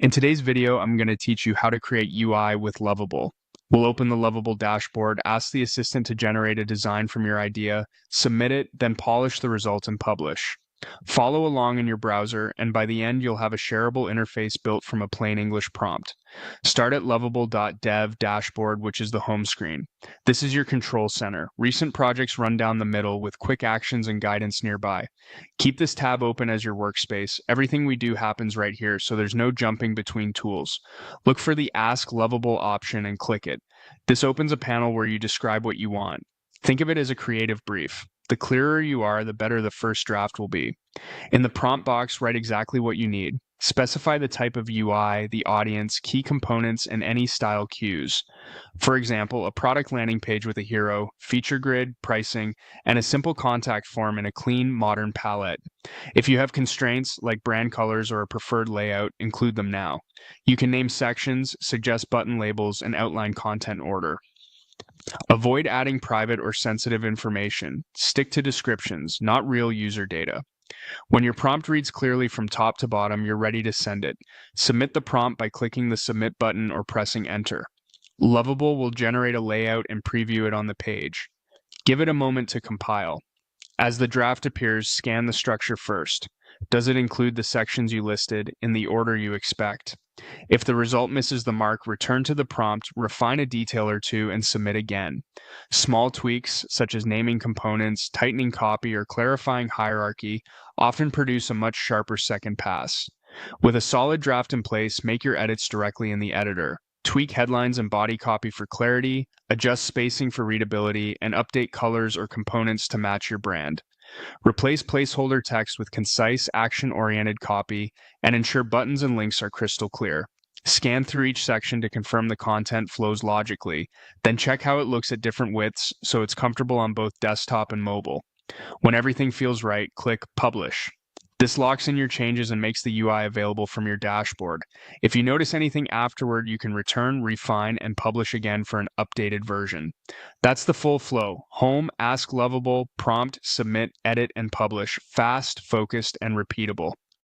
In today's video, I'm going to teach you how to create UI with Lovable. We'll open the Lovable dashboard, ask the assistant to generate a design from your idea, submit it, then polish the result and publish. Follow along in your browser, and by the end, you'll have a shareable interface built from a plain English prompt. Start at lovable.dev dashboard, which is the home screen. This is your control center. Recent projects run down the middle with quick actions and guidance nearby. Keep this tab open as your workspace. Everything we do happens right here, so there's no jumping between tools. Look for the Ask Lovable option and click it. This opens a panel where you describe what you want. Think of it as a creative brief. The clearer you are, the better the first draft will be. In the prompt box, write exactly what you need. Specify the type of UI, the audience, key components, and any style cues. For example, a product landing page with a hero, feature grid, pricing, and a simple contact form in a clean, modern palette. If you have constraints like brand colors or a preferred layout, include them now. You can name sections, suggest button labels, and outline content order. Avoid adding private or sensitive information. Stick to descriptions, not real user data. When your prompt reads clearly from top to bottom, you're ready to send it. Submit the prompt by clicking the Submit button or pressing Enter. Lovable will generate a layout and preview it on the page. Give it a moment to compile. As the draft appears, scan the structure first. Does it include the sections you listed in the order you expect? If the result misses the mark, return to the prompt, refine a detail or two, and submit again. Small tweaks, such as naming components, tightening copy, or clarifying hierarchy, often produce a much sharper second pass. With a solid draft in place, make your edits directly in the editor. Tweak headlines and body copy for clarity, adjust spacing for readability, and update colors or components to match your brand. Replace placeholder text with concise, action-oriented copy, and ensure buttons and links are crystal clear. Scan through each section to confirm the content flows logically, then check how it looks at different widths so it's comfortable on both desktop and mobile. When everything feels right, click Publish. This locks in your changes and makes the UI available from your dashboard. If you notice anything afterward, you can return, refine, and publish again for an updated version. That's the full flow. Home, Ask Lovable, Prompt, Submit, Edit, and Publish. Fast, focused, and repeatable.